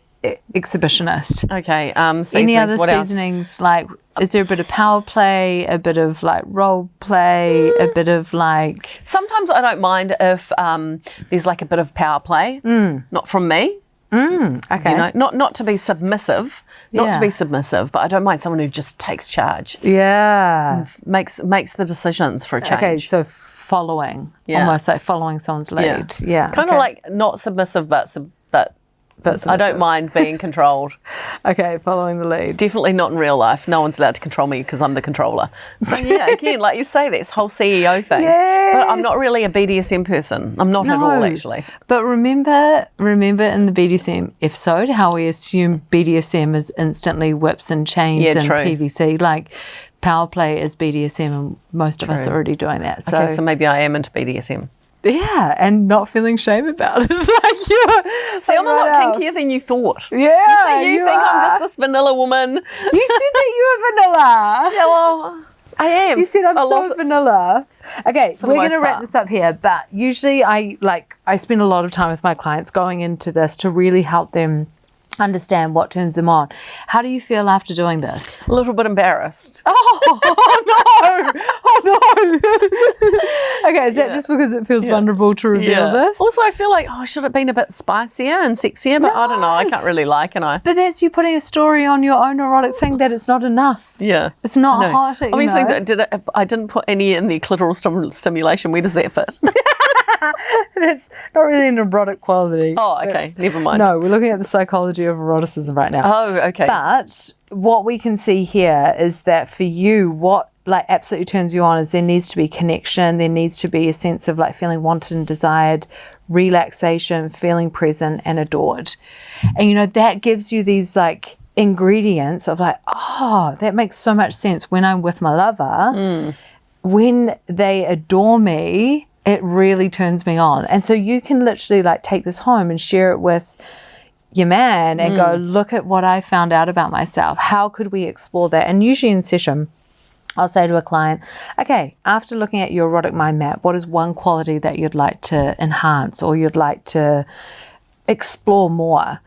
[SPEAKER 2] exhibitionist.
[SPEAKER 1] Okay, seasonings,
[SPEAKER 2] Any other
[SPEAKER 1] what else?
[SPEAKER 2] seasonings? Like, is there a bit of power play, a bit of like role play, a bit of like...
[SPEAKER 1] Sometimes I don't mind if there's like a bit of power play, not from me.
[SPEAKER 2] Okay.
[SPEAKER 1] You know, not to be submissive,
[SPEAKER 2] Yeah.
[SPEAKER 1] but I don't mind someone who just takes charge,
[SPEAKER 2] Yeah.
[SPEAKER 1] makes the decisions for a change.
[SPEAKER 2] Okay, so following.
[SPEAKER 1] Yeah.
[SPEAKER 2] Almost like following someone's lead. Yeah.
[SPEAKER 1] Kind of like not submissive, but I don't
[SPEAKER 2] submissive.
[SPEAKER 1] mind being controlled.
[SPEAKER 2] Okay, following the lead.
[SPEAKER 1] Definitely not in real life. No one's allowed to control me because I'm the controller. So yeah, again, like you say, that's whole CEO thing.
[SPEAKER 2] Yes.
[SPEAKER 1] But I'm not really a BDSM person. I'm not at all, actually.
[SPEAKER 2] But remember in the BDSM episode how we assume BDSM is instantly whips and chains and
[SPEAKER 1] true.
[SPEAKER 2] PVC. Like power play is BDSM, and most of us are already doing that. So,
[SPEAKER 1] Okay, so maybe I am into BDSM.
[SPEAKER 2] yeah, and not feeling shame about it. Like you're
[SPEAKER 1] See, I'm a lot kinkier than you thought.
[SPEAKER 2] Yeah,
[SPEAKER 1] You think I'm just this vanilla woman.
[SPEAKER 2] You said that you were vanilla.
[SPEAKER 1] Yeah, well, I am.
[SPEAKER 2] You said I'm
[SPEAKER 1] A
[SPEAKER 2] so
[SPEAKER 1] lot-
[SPEAKER 2] vanilla. Okay,
[SPEAKER 1] the
[SPEAKER 2] we're going to
[SPEAKER 1] most
[SPEAKER 2] wrap
[SPEAKER 1] part.
[SPEAKER 2] this up here, but usually I spend a lot of time with my clients going into this to really help them understand what turns them on. How do you feel after doing this?
[SPEAKER 1] A little bit embarrassed.
[SPEAKER 2] Oh no! Oh no! Okay, is that just because it feels vulnerable to reveal this?
[SPEAKER 1] Also, I feel like, should it have been a bit spicier and sexier? But I don't know. I can't really lie, can I?
[SPEAKER 2] But that's you putting a story on your own erotic thing that it's not enough.
[SPEAKER 1] Yeah.
[SPEAKER 2] It's not
[SPEAKER 1] No.
[SPEAKER 2] hot. you
[SPEAKER 1] Obviously,
[SPEAKER 2] know.
[SPEAKER 1] I didn't put any in the clitoral stimulation. Where does that fit?
[SPEAKER 2] That's not really an erotic quality.
[SPEAKER 1] Oh, okay.
[SPEAKER 2] That's-
[SPEAKER 1] Never mind.
[SPEAKER 2] No, we're looking at the psychology of eroticism right now.
[SPEAKER 1] Oh, okay.
[SPEAKER 2] But what we can see here is that for you, what like absolutely turns you on is there needs to be connection. There needs to be a sense of like feeling wanted and desired, relaxation, feeling present and adored. And you know, that gives you these like ingredients of like, oh, that makes so much sense when I'm with my lover. When they adore me, it really turns me on. And so you can literally like take this home and share it with your man and go, look at what I found out about myself. How could we explore that? And usually in session, I'll say to a client, okay, after looking at your erotic mind map, what is one quality that you'd like to enhance or you'd like to explore more?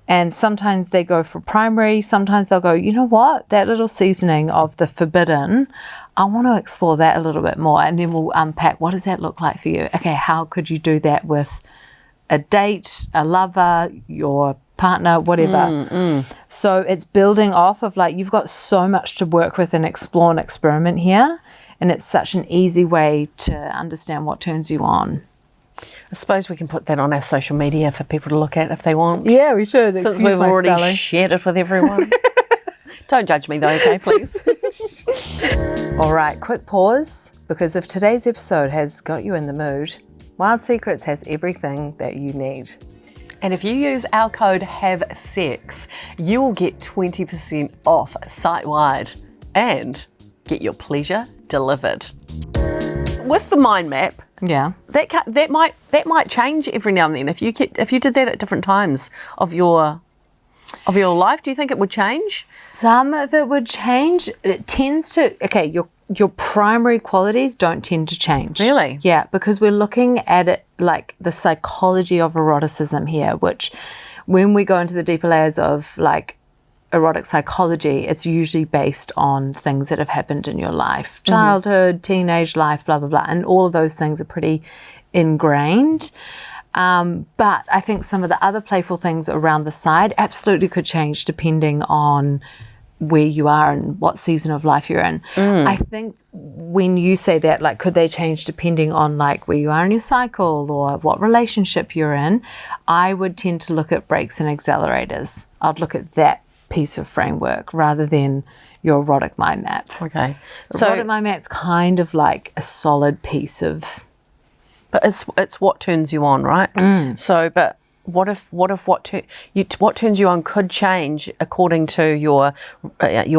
[SPEAKER 2] And sometimes they go for primary, sometimes they'll go, you know what, that little seasoning of the forbidden, I want to explore that a little bit more. And then we'll unpack, what does that look like for you? Okay, how could you do that with a date, a lover, your partner, whatever. So it's building off of like, you've got so much to work with and explore and experiment here. And it's such an easy way to understand what turns you on.
[SPEAKER 1] I suppose we can put that on our social media for people to look at if they want.
[SPEAKER 2] Yeah, we should.
[SPEAKER 1] Since we've already shared it with everyone. Don't judge me though, okay, please.
[SPEAKER 2] All right, quick pause, because if today's episode has got you in the mood, Wild Secrets has everything that you need.
[SPEAKER 1] And if you use our code HAVESEX, you will get 20% off site-wide and get your pleasure delivered. With the mind map,
[SPEAKER 2] yeah,
[SPEAKER 1] that might change every now and then. If you did that at different times of your life, do you think it would change?
[SPEAKER 2] Some of it would change. It tends to. Okay, your primary qualities don't tend to change.
[SPEAKER 1] Really?
[SPEAKER 2] Yeah, because we're looking at it like the psychology of eroticism here, which when we go into the deeper layers of like erotic psychology, it's usually based on things that have happened in your life, childhood, teenage life, blah, blah, blah. And all of those things are pretty ingrained. But I think some of the other playful things around the side absolutely could change depending on where you are and what season of life you're in. I think when you say that, like, could they change depending on like where you are in your cycle or what relationship you're in, I would tend to look at brakes and accelerators. I'd look at that piece of framework rather than your erotic mind map.
[SPEAKER 1] Okay.
[SPEAKER 2] So erotic mind map's kind of like a solid piece of...
[SPEAKER 1] But it's what turns you on, right? So, but what turns you on could change according to your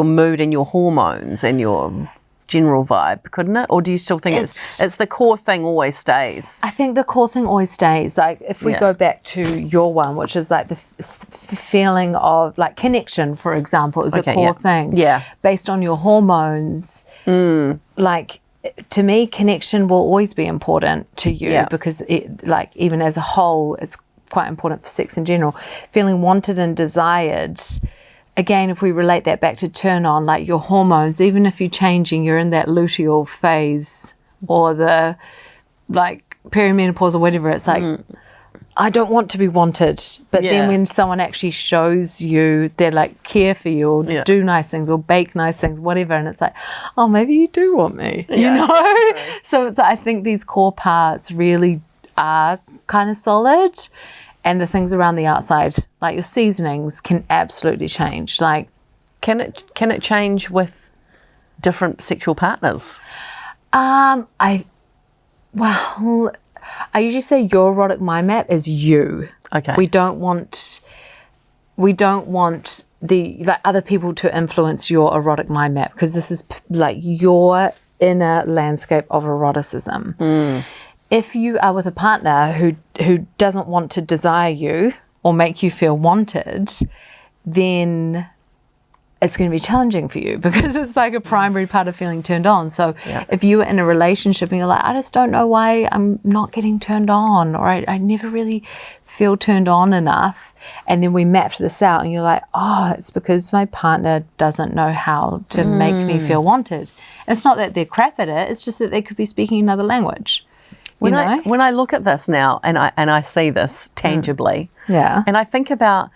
[SPEAKER 1] mood and your hormones and your general vibe, couldn't it? Or do you still think it's the core thing always stays?
[SPEAKER 2] I think the core thing always stays. Like if we go back to your one, which is like the feeling of like connection, for example, is a core thing.
[SPEAKER 1] Yeah.
[SPEAKER 2] Based on your hormones, like to me, connection will always be important to you because it, like even as a whole, it's quite important for sex in general. Feeling wanted and desired. Again, if we relate that back to turn on, like your hormones, even if you're changing, you're in that luteal phase or the like perimenopause or whatever, it's like, I don't want to be wanted. But then when someone actually shows you they like care for you or do nice things or bake nice things, whatever, and it's like, oh, maybe you do want me, you know? So it's like, I think these core parts really are kind of solid. And the things around the outside, like your seasonings, can absolutely change. Like,
[SPEAKER 1] can it change with different sexual partners?
[SPEAKER 2] I usually say your erotic mind map is you.
[SPEAKER 1] Okay.
[SPEAKER 2] We don't want the like other people to influence your erotic mind map, because this is like your inner landscape of eroticism. If you are with a partner who doesn't want to desire you or make you feel wanted, then it's going to be challenging for you, because it's like a primary part of feeling turned on. So if you were in a relationship and you're like, I just don't know why I'm not getting turned on, or I never really feel turned on enough, and then we mapped this out and you're like, oh, it's because my partner doesn't know how to make me feel wanted. And it's not that they're crap at it, it's just that they could be speaking another language. When
[SPEAKER 1] I look at this now and I see this tangibly, and I think about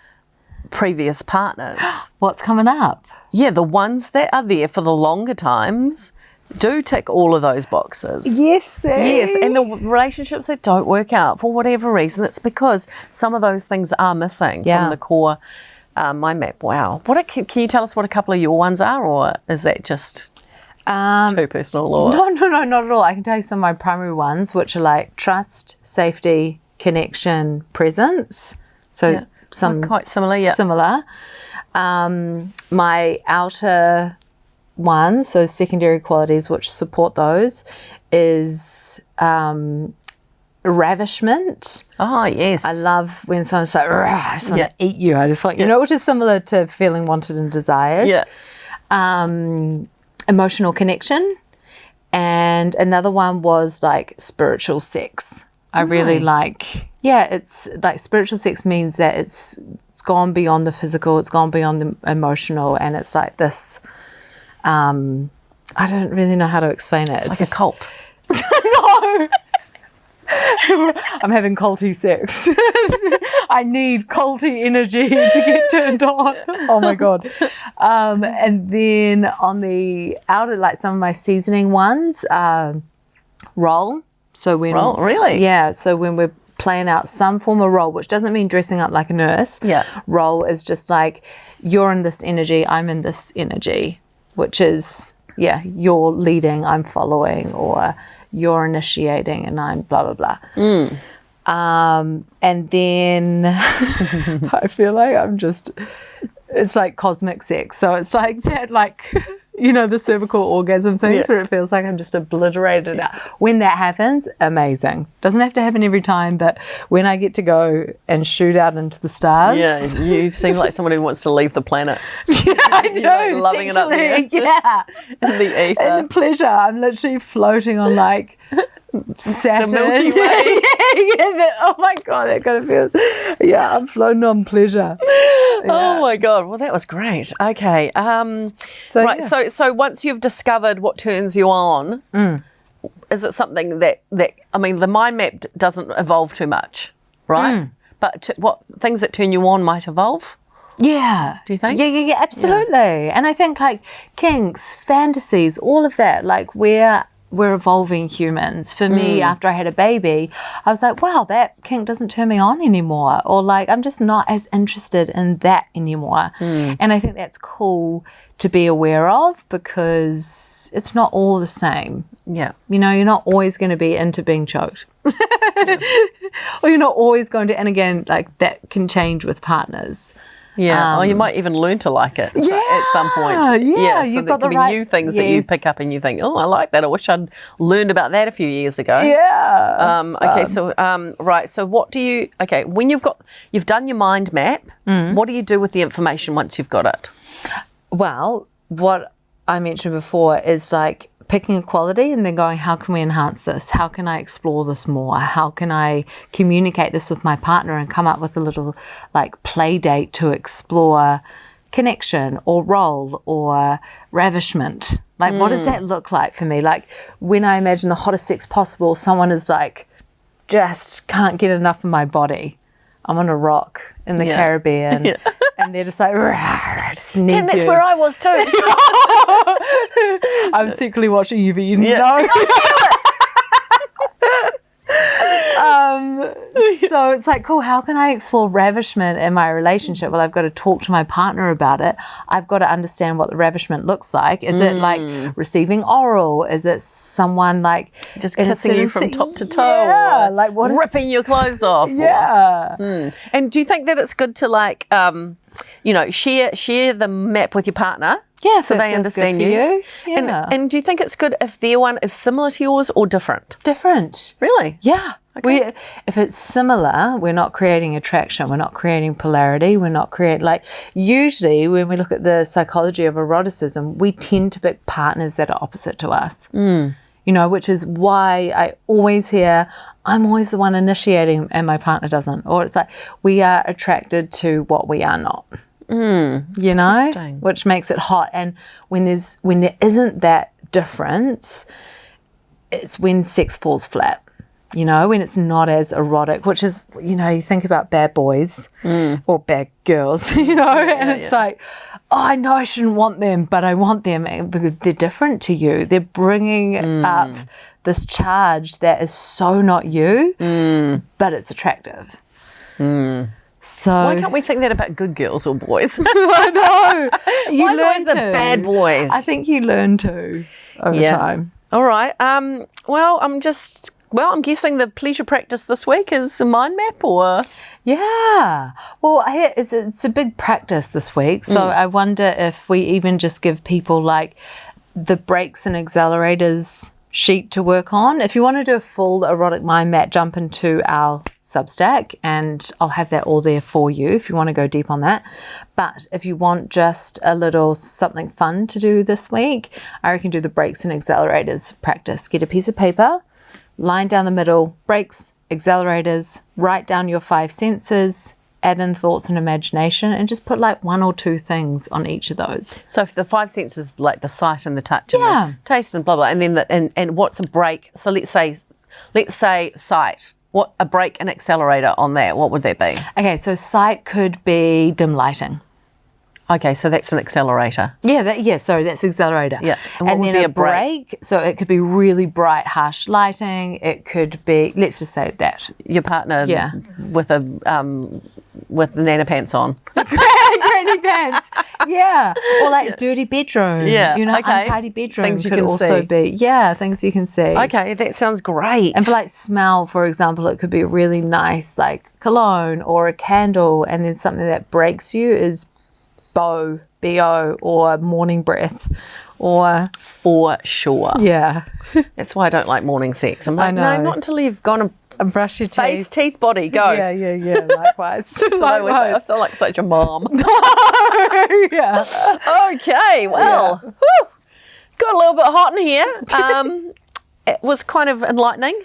[SPEAKER 1] previous partners.
[SPEAKER 2] What's coming up?
[SPEAKER 1] Yeah, the ones that are there for the longer times do tick all of those boxes.
[SPEAKER 2] Yes.
[SPEAKER 1] Yes, and the relationships that don't work out for whatever reason, it's because some of those things are missing from the core mind map. Wow. Can you tell us what a couple of your ones are, or is that just... too personal? Or?
[SPEAKER 2] No, not at all. I can tell you some of my primary ones, which are like trust, safety, connection, presence. So some
[SPEAKER 1] quite similar.
[SPEAKER 2] Similar. My outer ones, so secondary qualities which support those, is ravishment.
[SPEAKER 1] Oh, yes.
[SPEAKER 2] I love when someone's like, I just want to eat you. I just want, you know, which is similar to feeling wanted and desired.
[SPEAKER 1] Yeah.
[SPEAKER 2] Emotional connection, and another one was like spiritual sex. I really like, it's like spiritual sex means that it's gone beyond the physical, it's gone beyond the emotional, and it's like this, I don't really know how to explain it.
[SPEAKER 1] It's like a cult.
[SPEAKER 2] No. I'm having culty sex. I need culty energy to get turned on. Oh my God. And then on the outer, like some of my seasoning ones, roll. So when
[SPEAKER 1] Roll, really?
[SPEAKER 2] Yeah. So when we're playing out some form of role, which doesn't mean dressing up like a nurse.
[SPEAKER 1] Yeah.
[SPEAKER 2] Role is just like you're in this energy, I'm in this energy, which is you're leading, I'm following, or you're initiating and I'm blah blah blah. And then I feel like it's like cosmic sex. So it's like that, like the cervical orgasm things where it feels like I'm just obliterated out. When that happens, amazing. Doesn't have to happen every time, but when I get to go and shoot out into the stars.
[SPEAKER 1] Yeah, you seem like someone who wants to leave the planet.
[SPEAKER 2] Yeah, I do.
[SPEAKER 1] Like loving it up there.
[SPEAKER 2] Yeah.
[SPEAKER 1] In the ether.
[SPEAKER 2] And the pleasure. I'm literally floating on like Saturn.
[SPEAKER 1] The Milky Way.
[SPEAKER 2] Oh my God, that kind of feels. Yeah, I'm floating on pleasure.
[SPEAKER 1] Oh my God. Well, that was great. Okay. So once you've discovered what turns you on, is it something that I mean, the mind map doesn't evolve too much, right? But what things that turn you on might evolve?
[SPEAKER 2] Yeah.
[SPEAKER 1] Do you think?
[SPEAKER 2] Yeah, absolutely. Yeah. And I think like kinks, fantasies, all of that, like we're evolving humans. For me, after I had a baby, I was like, wow, that kink doesn't turn me on anymore. Or like, I'm just not as interested in that anymore. And I think that's cool to be aware of because it's not all the same.
[SPEAKER 1] Yeah.
[SPEAKER 2] You're not always going to be into being choked. Or you're not always going to, and again, like that can change with partners.
[SPEAKER 1] Yeah, or you might even learn to like it at some point.
[SPEAKER 2] Yeah,
[SPEAKER 1] so
[SPEAKER 2] you've
[SPEAKER 1] there
[SPEAKER 2] got
[SPEAKER 1] can
[SPEAKER 2] the
[SPEAKER 1] be new things that you pick up and you think, oh, I like that. I wish I'd learned about that a few years ago.
[SPEAKER 2] Yeah.
[SPEAKER 1] Okay, so right. So what do you? Okay, when you've done your mind map, what do you do with the information once you've got it?
[SPEAKER 2] Well, what I mentioned before is like picking a quality and then going, how can we enhance this? How can I explore this more? How can I communicate this with my partner and come up with a little like play date to explore connection or role or ravishment? Like, what does that look like for me? Like when I imagine the hottest sex possible, someone is like, just can't get enough of my body. I'm on a rock in the Caribbean. Yeah. And they're just like, I just need
[SPEAKER 1] Damn, that's
[SPEAKER 2] you.
[SPEAKER 1] where I was too.
[SPEAKER 2] I was secretly watching you, but you know. So it's like, cool, how can I explore ravishment in my relationship? Well, I've got to talk to my partner about it. I've got to understand what the ravishment looks like. Is it like receiving oral? Is it someone like
[SPEAKER 1] just kissing you from top to toe?
[SPEAKER 2] Yeah,
[SPEAKER 1] or
[SPEAKER 2] like what is
[SPEAKER 1] ripping your clothes off?
[SPEAKER 2] Yeah.
[SPEAKER 1] And do you think that it's good to like, share the map with your partner?
[SPEAKER 2] Yeah,
[SPEAKER 1] so they understand you.
[SPEAKER 2] Yeah.
[SPEAKER 1] And do you think it's good if their one is similar to yours or different?
[SPEAKER 2] Different.
[SPEAKER 1] Really?
[SPEAKER 2] Yeah.
[SPEAKER 1] Okay.
[SPEAKER 2] If it's similar, we're not creating attraction. We're not creating polarity. We're not creating, like, usually when we look at the psychology of eroticism, we tend to pick partners that are opposite to us. Which is why I always hear, I'm always the one initiating and my partner doesn't. Or it's like, we are attracted to what we are not. Which makes it hot. And when there isn't that difference, it's when sex falls flat. When it's not as erotic, which is, you think about bad boys or bad girls, and it's like, oh, I know I shouldn't want them, but I want them because they're different to you. They're bringing up this charge that is so not you, but it's attractive. So
[SPEAKER 1] why can't we think that about good girls or boys?
[SPEAKER 2] I know. You
[SPEAKER 1] Why is
[SPEAKER 2] learn
[SPEAKER 1] always the
[SPEAKER 2] to.
[SPEAKER 1] bad boys?
[SPEAKER 2] I think you learn to over time.
[SPEAKER 1] All right. I'm guessing the pleasure practice this week is a mind map, or
[SPEAKER 2] yeah. Well, it's a big practice this week, so I wonder if we even just give people like the brakes and accelerators sheet to work on. If you want to do a full erotic mind map, jump into our Substack and I'll have that all there for you if you want to go deep on that. But if you want just a little something fun to do this week, I reckon do the brakes and accelerators practice. Get a piece of paper, line down the middle, brakes, accelerators, write down your 5 senses, add in thoughts and imagination, and just put like 1 or 2 things on each of those.
[SPEAKER 1] So if the 5 senses, like the sight and the touch and the taste and blah blah, and then and what's a brake? So let's say sight. What a brake and accelerator on that? What would that be?
[SPEAKER 2] Okay, so sight could be dim lighting.
[SPEAKER 1] Okay, so that's an accelerator.
[SPEAKER 2] Sorry, that's accelerator.
[SPEAKER 1] Yeah,
[SPEAKER 2] and then a brake, so it could be really bright, harsh lighting. It could be, let's just say that.
[SPEAKER 1] Your partner with the nana pants on.
[SPEAKER 2] Granny pants. Yeah. Or like dirty bedroom.
[SPEAKER 1] Yeah.
[SPEAKER 2] Untidy bedroom
[SPEAKER 1] things you
[SPEAKER 2] could
[SPEAKER 1] can
[SPEAKER 2] also
[SPEAKER 1] see.
[SPEAKER 2] be. Yeah, things you can see.
[SPEAKER 1] Okay, that sounds great.
[SPEAKER 2] And for like smell, for example, it could be a really nice like cologne or a candle, and then something that breaks you is BO, or morning breath, or...
[SPEAKER 1] For sure.
[SPEAKER 2] Yeah.
[SPEAKER 1] That's why I don't like morning sex. I'm like, no, not until you've gone
[SPEAKER 2] and brush your teeth.
[SPEAKER 1] Face, teeth, body, go.
[SPEAKER 2] Yeah, likewise.
[SPEAKER 1] I sound like such a mom.
[SPEAKER 2] Yeah.
[SPEAKER 1] Okay, well, it's got a little bit hot in here. It was kind of enlightening,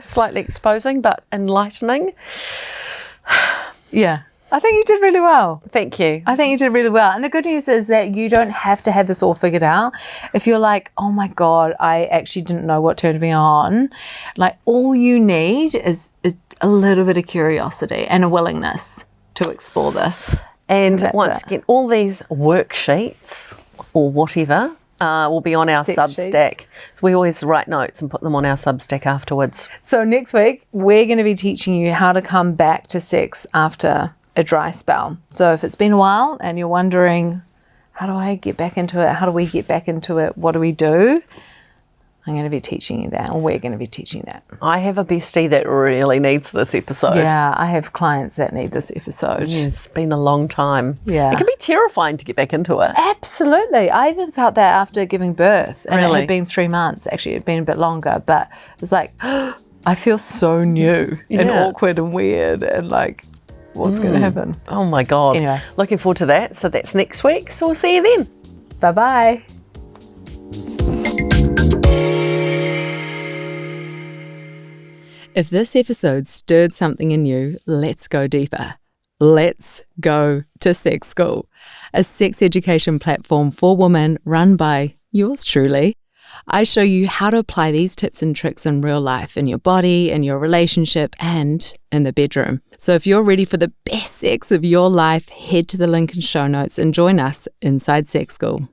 [SPEAKER 1] slightly exposing, but enlightening.
[SPEAKER 2] Yeah. I think you did really well.
[SPEAKER 1] Thank you.
[SPEAKER 2] I think you did really well. And the good news is that you don't have to have this all figured out. If you're like, oh my God, I actually didn't know what turned me on, like all you need is a little bit of curiosity and a willingness to explore this.
[SPEAKER 1] And once again, all these worksheets or whatever will be on our Substack. So we always write notes and put them on our Substack afterwards.
[SPEAKER 2] So next week, we're going to be teaching you how to come back to sex after a dry spell. So if it's been a while and you're wondering, how do I get back into it? How do we get back into it? What do we do? I'm going to be teaching you that, or we're going to be teaching that.
[SPEAKER 1] I have a bestie that really needs this episode.
[SPEAKER 2] Yeah, I have clients that need this episode.
[SPEAKER 1] It's been a long time.
[SPEAKER 2] Yeah.
[SPEAKER 1] It can be terrifying to get back into it.
[SPEAKER 2] Absolutely. I even felt that after giving birth. And
[SPEAKER 1] Really?
[SPEAKER 2] it had been 3 months. Actually, it had been a bit longer. But it was like, I feel so new and awkward and weird and like, what's going to happen?
[SPEAKER 1] Oh my God.
[SPEAKER 2] Anyway.
[SPEAKER 1] Looking forward to that. So that's next week. So we'll see you then.
[SPEAKER 2] Bye-bye. If this episode stirred something in you, let's go deeper. Let's go to Sex School, a sex education platform for women run by yours truly. I show you how to apply these tips and tricks in real life, in your body, in your relationship, and in the bedroom. So if you're ready for the best sex of your life, head to the link in show notes and join us inside Sex School.